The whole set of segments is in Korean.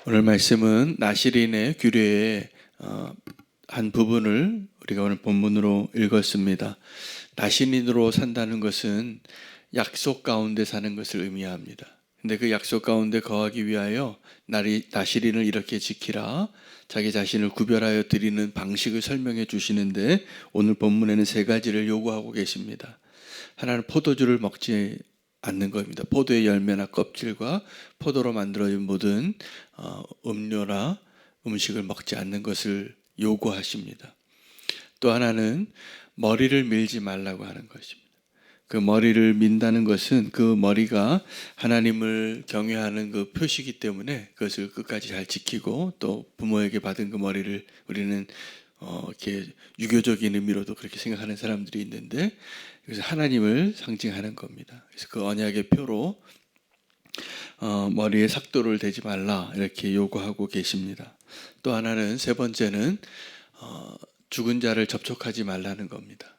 오늘 말씀은 나시린의 규례의 한 부분을 우리가 오늘 본문으로 읽었습니다. 나시린으로 산다는 것은 약속 가운데 사는 것을 의미합니다. 근데 그 약속 가운데 거하기 위하여 나시린을 이렇게 지키라, 자기 자신을 구별하여 드리는 방식을 설명해 주시는데, 오늘 본문에는 세 가지를 요구하고 계십니다. 하나는 포도주를 먹지 않는 겁니다. 포도의 열매나 껍질과 포도로 만들어진 모든 음료나 음식을 먹지 않는 것을 요구하십니다. 또 하나는 머리를 밀지 말라고 하는 것입니다. 그 머리를 민다는 것은 그 머리가 하나님을 경외하는 그 표시이기 때문에 그것을 끝까지 잘 지키고, 또 부모에게 받은 그 머리를 우리는 이렇게 유교적인 의미로도 그렇게 생각하는 사람들이 있는데, 그래서 하나님을 상징하는 겁니다. 그래서 그 언약의 표로 머리에 삭도를 대지 말라 이렇게 요구하고 계십니다. 또 하나는, 세 번째는 죽은 자를 접촉하지 말라는 겁니다.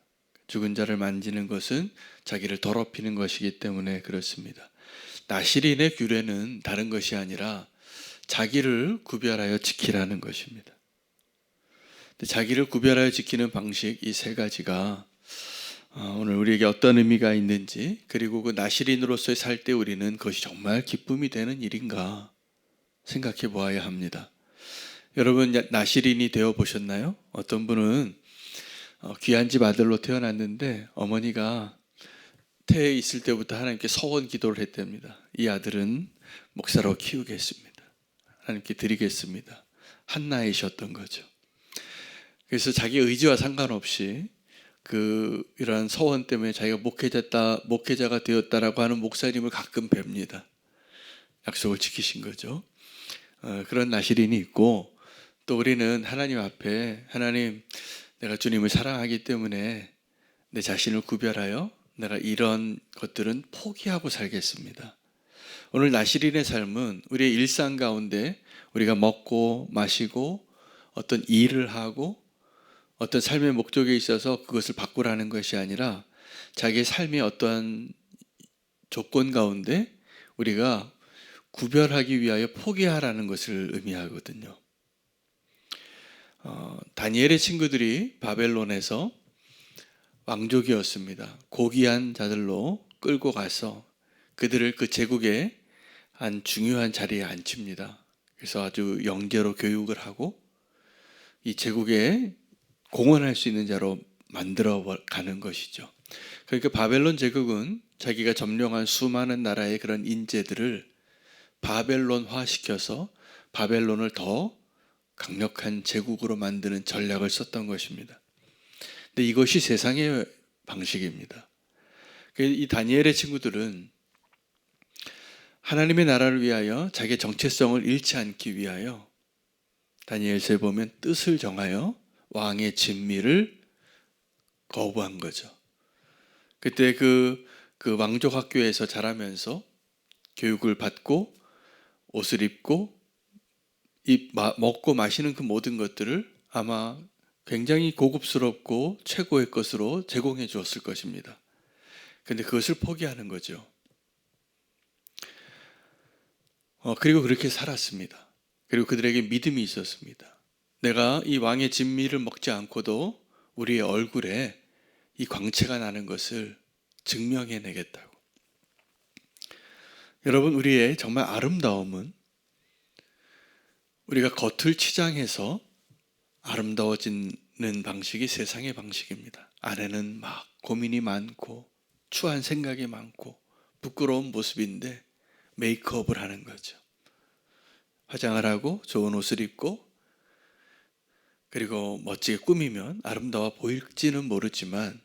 죽은 자를 만지는 것은 자기를 더럽히는 것이기 때문에 그렇습니다. 나시린의 규례는 다른 것이 아니라 자기를 구별하여 지키라는 것입니다. 자기를 구별하여 지키는 방식, 이 세 가지가 오늘 우리에게 어떤 의미가 있는지, 그리고 그 나시린으로서의 살 때 우리는 그것이 정말 기쁨이 되는 일인가 생각해 보아야 합니다. 여러분, 나시린이 되어 보셨나요? 어떤 분은 귀한 집 아들로 태어났는데 어머니가 태에 있을 때부터 하나님께 서원 기도를 했답니다. 이 아들은 목사로 키우겠습니다. 하나님께 드리겠습니다. 한나이셨던 거죠. 그래서 자기 의지와 상관없이 이러한 서원 때문에 자기가 목회자가 되었다라고 하는 목사님을 가끔 뵙니다. 약속을 지키신 거죠. 그런 나시린이 있고, 또 우리는 하나님 앞에, 하나님, 내가 주님을 사랑하기 때문에 내 자신을 구별하여 내가 이런 것들은 포기하고 살겠습니다. 오늘 나시린의 삶은 우리의 일상 가운데 우리가 먹고 마시고 어떤 일을 하고 어떤 삶의 목적에 있어서 그것을 바꾸라는 것이 아니라, 자기의 삶의 어떠한 조건 가운데 우리가 구별하기 위하여 포기하라는 것을 의미하거든요. 다니엘의 친구들이 바벨론에서 왕족이었습니다. 고귀한 자들로 끌고 가서 그들을 그 제국의 한 중요한 자리에 앉힙니다. 그래서 아주 영재로 교육을 하고 이 제국에 공헌할 수 있는 자로 만들어 가는 것이죠. 그러니까 바벨론 제국은 자기가 점령한 수많은 나라의 그런 인재들을 바벨론화 시켜서 바벨론을 더 강력한 제국으로 만드는 전략을 썼던 것입니다. 근데 이것이 세상의 방식입니다. 이 다니엘의 친구들은 하나님의 나라를 위하여 자기의 정체성을 잃지 않기 위하여, 다니엘서에 보면 뜻을 정하여 왕의 진미를 거부한 거죠. 그때 그 왕족 학교에서 자라면서 교육을 받고 옷을 입고 먹고 마시는 그 모든 것들을 아마 굉장히 고급스럽고 최고의 것으로 제공해 주었을 것입니다. 그런데 그것을 포기하는 거죠. 그리고 그렇게 살았습니다. 그리고 그들에게 믿음이 있었습니다. 내가 이 왕의 진미를 먹지 않고도 우리의 얼굴에 이 광채가 나는 것을 증명해내겠다고. 여러분, 우리의 정말 아름다움은 우리가 겉을 치장해서 아름다워지는 방식이 세상의 방식입니다. 안에는 막 고민이 많고 추한 생각이 많고 부끄러운 모습인데 메이크업을 하는 거죠. 화장을 하고 좋은 옷을 입고 그리고 멋지게 꾸미면 아름다워 보일지는 모르지만,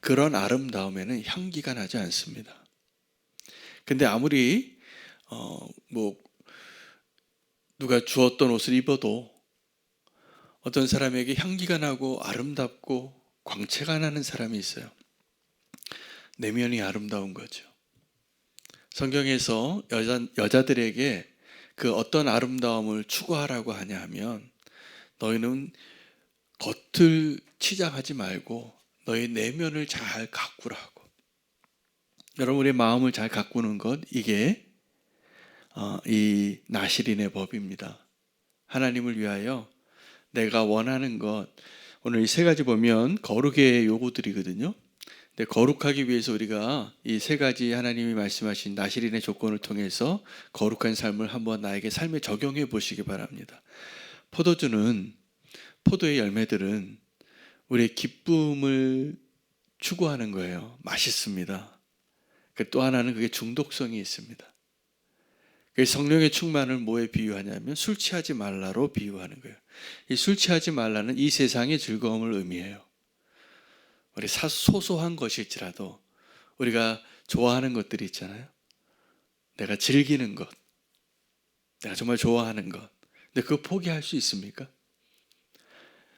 그런 아름다움에는 향기가 나지 않습니다. 근데 아무리 누가 주었던 옷을 입어도 어떤 사람에게 향기가 나고 아름답고 광채가 나는 사람이 있어요. 내면이 아름다운 거죠. 성경에서 여자들에게 그 어떤 아름다움을 추구하라고 하냐 하면, 너희는 겉을 치장하지 말고 너희 내면을 잘 가꾸라고. 여러분, 우리의 마음을 잘 가꾸는 것, 이게 이 나실인의 법입니다. 하나님을 위하여 내가 원하는 것, 오늘 이 세 가지 보면 거룩의 요구들이거든요. 근데 거룩하기 위해서 우리가 이 세 가지 하나님이 말씀하신 나실인의 조건을 통해서 거룩한 삶을 한번 나에게 삶에 적용해 보시기 바랍니다. 포도의 열매들은 우리의 기쁨을 추구하는 거예요. 맛있습니다. 또 하나는 그게 중독성이 있습니다. 성령의 충만을 뭐에 비유하냐면 술 취하지 말라로 비유하는 거예요. 이 술 취하지 말라는 이 세상의 즐거움을 의미해요. 우리 소소한 것일지라도 우리가 좋아하는 것들이 있잖아요. 내가 즐기는 것, 내가 정말 좋아하는 것. 근데 그거 포기할 수 있습니까?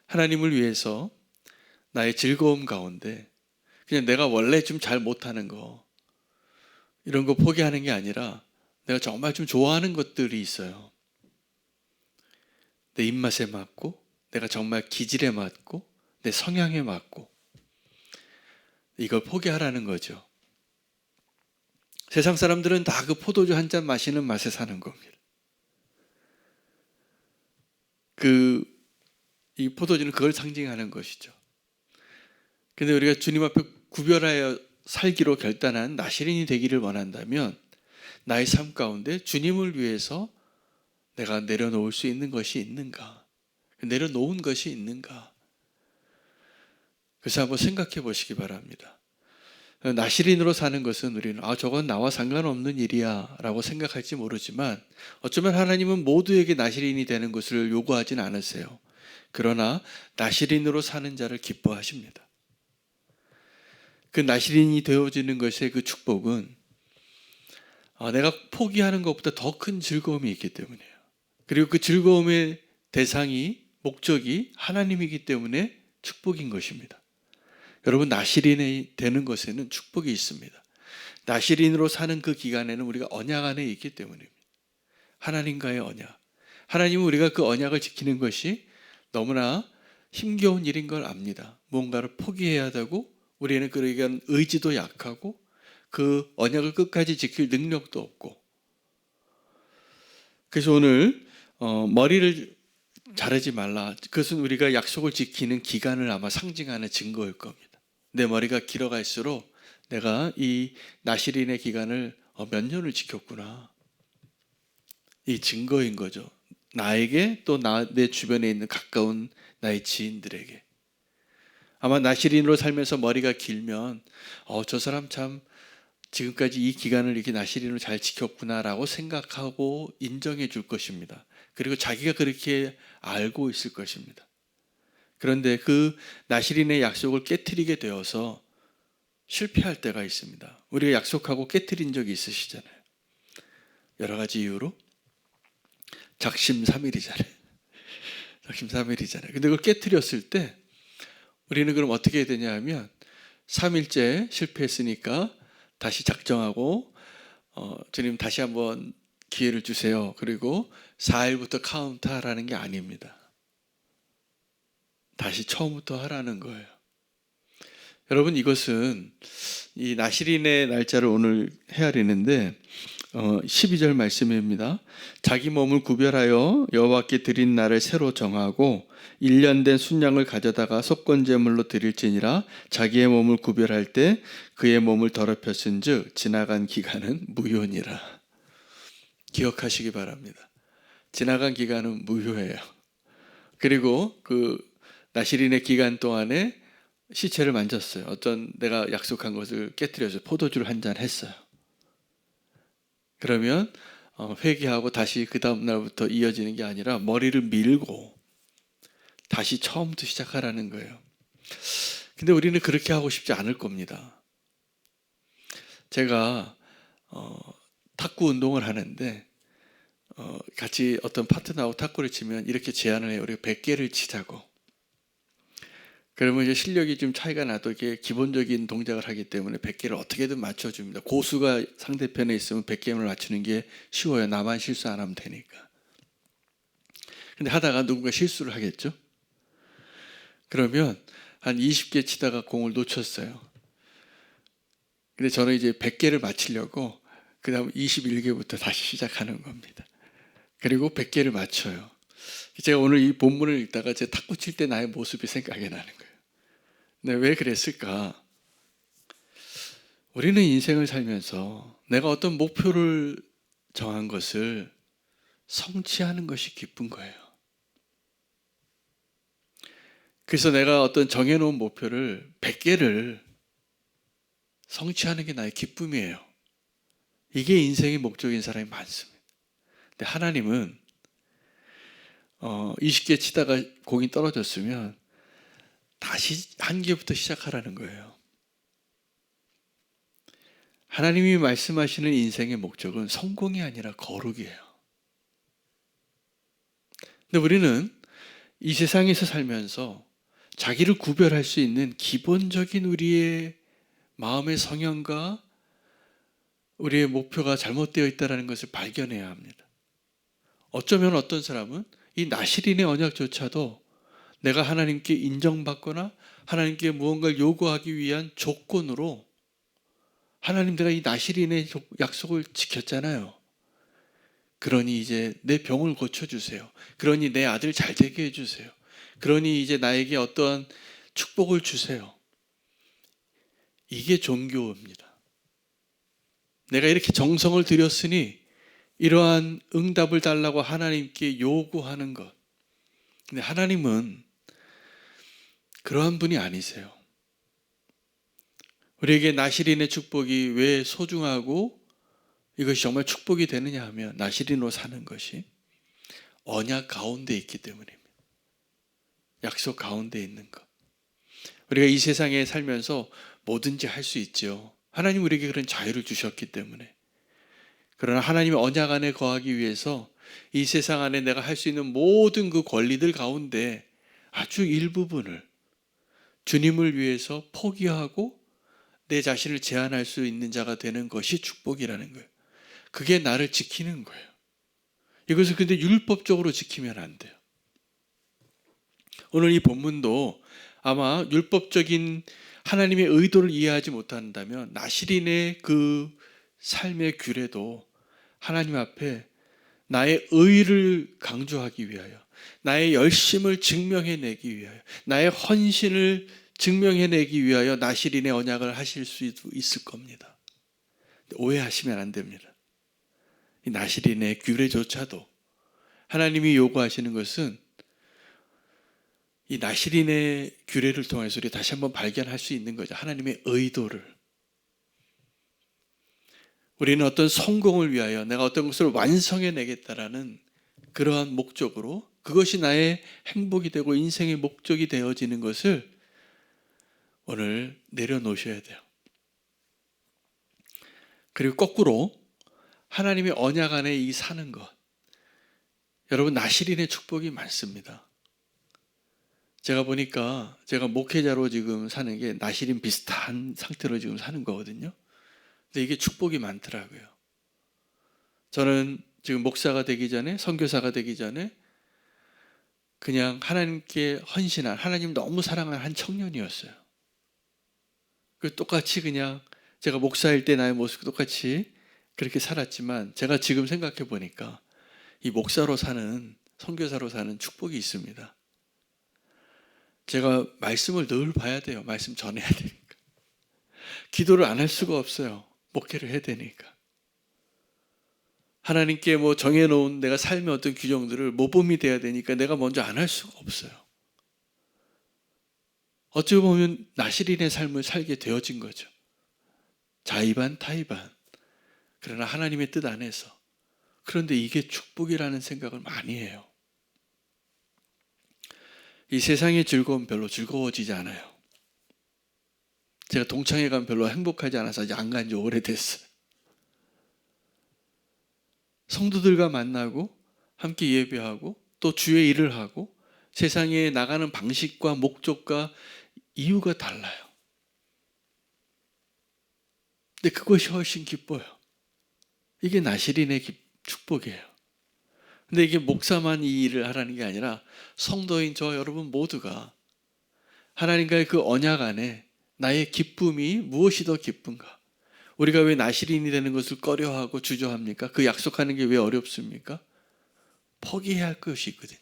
하나님을 위해서 나의 즐거움 가운데 그냥 내가 원래 좀 잘 못하는 거, 이런 거 포기하는 게 아니라 내가 정말 좀 좋아하는 것들이 있어요. 내 입맛에 맞고, 내가 정말 기질에 맞고, 내 성향에 맞고, 이걸 포기하라는 거죠. 세상 사람들은 다 그 포도주 한 잔 마시는 맛에 사는 겁니다. 이 포도주는 그걸 상징하는 것이죠. 근데 우리가 주님 앞에 구별하여 살기로 결단한 나실인이 되기를 원한다면 나의 삶 가운데 주님을 위해서 내가 내려놓을 수 있는 것이 있는가? 내려놓은 것이 있는가? 그래서 한번 생각해 보시기 바랍니다. 나실인으로 사는 것은 우리는 저건 나와 상관없는 일이야 라고 생각할지 모르지만 어쩌면 하나님은 모두에게 나실인이 되는 것을 요구하진 않으세요. 그러나 나실인으로 사는 자를 기뻐하십니다. 그 나실인이 되어지는 것의 그 축복은 내가 포기하는 것보다 더 큰 즐거움이 있기 때문이에요. 그리고 그 즐거움의 대상이, 목적이 하나님이기 때문에 축복인 것입니다. 여러분, 나실인이 되는 것에는 축복이 있습니다. 나실인으로 사는 그 기간에는 우리가 언약 안에 있기 때문입니다. 하나님과의 언약. 하나님은 우리가 그 언약을 지키는 것이 너무나 힘겨운 일인 걸 압니다. 무언가를 포기해야 되고 우리는 그러기엔 의지도 약하고 그 언약을 끝까지 지킬 능력도 없고. 그래서 오늘 머리를 자르지 말라. 그것은 우리가 약속을 지키는 기간을 아마 상징하는 증거일 겁니다. 내 머리가 길어갈수록 내가 이 나실인의 기간을 몇 년을 지켰구나. 이 증거인 거죠. 나에게 또 내 주변에 있는 가까운 나의 지인들에게. 아마 나실인으로 살면서 머리가 길면 저 사람 참 지금까지 이 기간을 이렇게 나실인으로 잘 지켰구나라고 생각하고 인정해 줄 것입니다. 그리고 자기가 그렇게 알고 있을 것입니다. 그런데 그 나실인의 약속을 깨트리게 되어서 실패할 때가 있습니다. 우리가 약속하고 깨트린 적이 있으시잖아요. 여러 가지 이유로 작심삼일이잖아요. 근데 그걸 깨트렸을 때 우리는 그럼 어떻게 해야 되냐 하면 3일째 실패했으니까 다시 작정하고 주님 다시 한번 기회를 주세요. 그리고 4일부터 카운트하라는 게 아닙니다. 다시 처음부터 하라는 거예요. 여러분, 이것은 이 나실인의 날짜를 오늘 헤아리는데 12절 말씀입니다. 자기 몸을 구별하여 여호와께 드린 날을 새로 정하고 1년 된 순양을 가져다가 속건제물로 드릴지니라. 자기의 몸을 구별할 때 그의 몸을 더럽혔은즉 지나간 기간은 무효니라. 기억하시기 바랍니다. 지나간 기간은 무효예요. 그리고 그 나실인의 기간 동안에 시체를 만졌어요. 어떤 내가 약속한 것을 깨트려서 포도주를 한 잔 했어요. 그러면 회개하고 다시 그 다음 날부터 이어지는 게 아니라 머리를 밀고 다시 처음부터 시작하라는 거예요. 근데 우리는 그렇게 하고 싶지 않을 겁니다. 제가 탁구 운동을 하는데 같이 어떤 파트너하고 탁구를 치면 이렇게 제안을 해요. 우리가 100개를 치자고. 그러면 이제 실력이 좀 차이가 나도 이게 기본적인 동작을 하기 때문에 100개를 어떻게든 맞춰줍니다. 고수가 상대편에 있으면 100개를 맞추는 게 쉬워요. 나만 실수 안 하면 되니까. 근데 하다가 누군가 실수를 하겠죠? 그러면 한 20개 치다가 공을 놓쳤어요. 근데 저는 이제 100개를 맞추려고 그 다음 21개부터 다시 시작하는 겁니다. 그리고 100개를 맞춰요. 제가 오늘 이 본문을 읽다가 제 탁구 칠 때 나의 모습이 생각이 나는 거예요. 근데 왜 그랬을까? 우리는 인생을 살면서 내가 어떤 목표를 정한 것을 성취하는 것이 기쁜 거예요. 그래서 내가 어떤 정해놓은 목표를 100개를 성취하는 게 나의 기쁨이에요. 이게 인생의 목적인 사람이 많습니다. 근데 하나님은 20개 치다가 공이 떨어졌으면 다시 한 개부터 시작하라는 거예요. 하나님이 말씀하시는 인생의 목적은 성공이 아니라 거룩이에요. 근데 우리는 이 세상에서 살면서 자기를 구별할 수 있는 기본적인 우리의 마음의 성향과 우리의 목표가 잘못되어 있다는 것을 발견해야 합니다. 어쩌면 어떤 사람은 이 나실인의 언약조차도 내가 하나님께 인정받거나 하나님께 무언가를 요구하기 위한 조건으로 하나님 내가 이 나실인의 약속을 지켰잖아요. 그러니 이제 내 병을 고쳐주세요. 그러니 내 아들 잘 되게 해주세요. 그러니 이제 나에게 어떠한 축복을 주세요. 이게 종교입니다. 내가 이렇게 정성을 들였으니 이러한 응답을 달라고 하나님께 요구하는 것. 근데 하나님은 그러한 분이 아니세요. 우리에게 나실인의 축복이 왜 소중하고 이것이 정말 축복이 되느냐 하면 나실인으로 사는 것이 언약 가운데 있기 때문입니다. 약속 가운데 있는 것. 우리가 이 세상에 살면서 뭐든지 할 수 있죠. 하나님 우리에게 그런 자유를 주셨기 때문에. 그러나 하나님의 언약 안에 거하기 위해서 이 세상 안에 내가 할 수 있는 모든 그 권리들 가운데 아주 일부분을 주님을 위해서 포기하고 내 자신을 제한할 수 있는 자가 되는 것이 축복이라는 거예요. 그게 나를 지키는 거예요. 이것을 근데 율법적으로 지키면 안 돼요. 오늘 이 본문도 아마 율법적인 하나님의 의도를 이해하지 못한다면 나실인의 그 삶의 규례도 하나님 앞에 나의 의를 강조하기 위하여, 나의 열심을 증명해내기 위하여, 나의 헌신을 증명해내기 위하여 나실인의 언약을 하실 수 있을 겁니다. 오해하시면 안 됩니다. 이 나실인의 규례조차도 하나님이 요구하시는 것은 이 나실인의 규례를 통해서 우리 다시 한번 발견할 수 있는 거죠. 하나님의 의도를. 우리는 어떤 성공을 위하여 내가 어떤 것을 완성해내겠다라는 그러한 목적으로 그것이 나의 행복이 되고 인생의 목적이 되어지는 것을 오늘 내려놓으셔야 돼요. 그리고 거꾸로 하나님의 언약 안에 이 사는 것. 여러분 나실인의 축복이 많습니다. 제가 보니까 제가 목회자로 지금 사는 게 나실인 비슷한 상태로 지금 사는 거거든요. 근데 이게 축복이 많더라고요. 저는 지금 목사가 되기 전에, 선교사가 되기 전에 그냥 하나님께 헌신한, 하나님 너무 사랑하는 한 청년이었어요. 그 똑같이 그냥 제가 목사일 때 나의 모습 똑같이 그렇게 살았지만 제가 지금 생각해 보니까 이 목사로 사는, 선교사로 사는 축복이 있습니다. 제가 말씀을 늘 봐야 돼요. 말씀 전해야 되니까. 기도를 안 할 수가 없어요. 목회를 해야 되니까. 하나님께 뭐 정해놓은 내가 삶의 어떤 규정들을 모범이 돼야 되니까 내가 먼저 안 할 수가 없어요. 어찌 보면 나실인의 삶을 살게 되어진 거죠. 자의반 타의반. 그러나 하나님의 뜻 안에서. 그런데 이게 축복이라는 생각을 많이 해요. 이 세상의 즐거움 별로 즐거워지지 않아요. 제가 동창회 가면 별로 행복하지 않아서 안 간 지 오래됐어요. 성도들과 만나고 함께 예배하고 또 주의 일을 하고 세상에 나가는 방식과 목적과 이유가 달라요. 근데 그것이 훨씬 기뻐요. 이게 나실인의 축복이에요. 근데 이게 목사만 이 일을 하라는 게 아니라 성도인 저 여러분 모두가 하나님과의 그 언약 안에 나의 기쁨이 무엇이 더 기쁜가? 우리가 왜 나시린이 되는 것을 꺼려하고 주저합니까? 그 약속하는 게 왜 어렵습니까? 포기해야 할 것이 있거든요.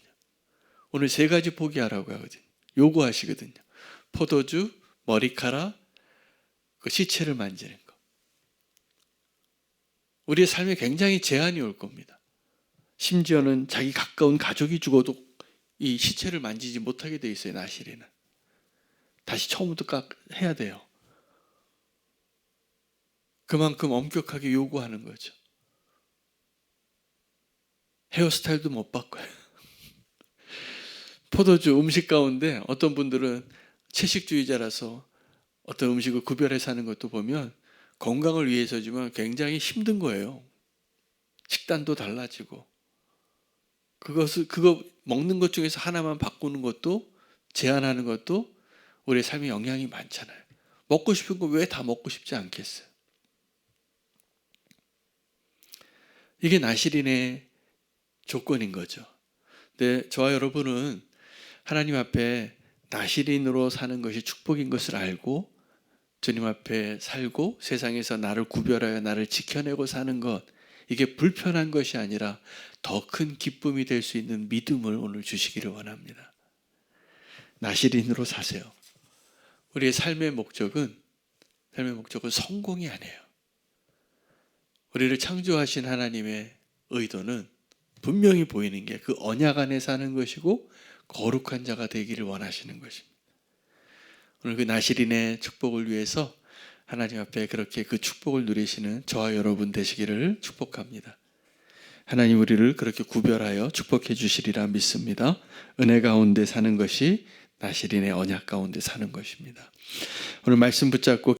오늘 3가지 포기하라고 하거든요. 요구하시거든요. 포도주, 머리카락, 그 시체를 만지는 거. 우리의 삶에 굉장히 제한이 올 겁니다. 심지어는 자기 가까운 가족이 죽어도 이 시체를 만지지 못하게 돼 있어요. 나시린은. 다시 처음부터 해야 돼요. 그만큼 엄격하게 요구하는 거죠. 헤어스타일도 못 바꿔요. 포도주 음식 가운데 어떤 분들은 채식주의자라서 어떤 음식을 구별해서 하는 것도 보면 건강을 위해서지만 굉장히 힘든 거예요. 식단도 달라지고. 그거 먹는 것 중에서 하나만 바꾸는 것도, 제한하는 것도 우리의 삶에 영향이 많잖아요. 먹고 싶은 거 왜 다 먹고 싶지 않겠어요? 이게 나시린의 조건인 거죠. 근데 저와 여러분은 하나님 앞에 나시린으로 사는 것이 축복인 것을 알고 주님 앞에 살고 세상에서 나를 구별하여 나를 지켜내고 사는 것, 이게 불편한 것이 아니라 더 큰 기쁨이 될 수 있는 믿음을 오늘 주시기를 원합니다. 나시린으로 사세요. 우리의 삶의 목적은 성공이 아니에요. 우리를 창조하신 하나님의 의도는 분명히 보이는 게 그 언약 안에 사는 것이고 거룩한 자가 되기를 원하시는 것입니다. 오늘 그 나시린의 축복을 위해서 하나님 앞에 그렇게 그 축복을 누리시는 저와 여러분 되시기를 축복합니다. 하나님 우리를 그렇게 구별하여 축복해 주시리라 믿습니다. 은혜 가운데 사는 것이 나시린의 언약 가운데 사는 것입니다. 오늘 말씀 붙잡고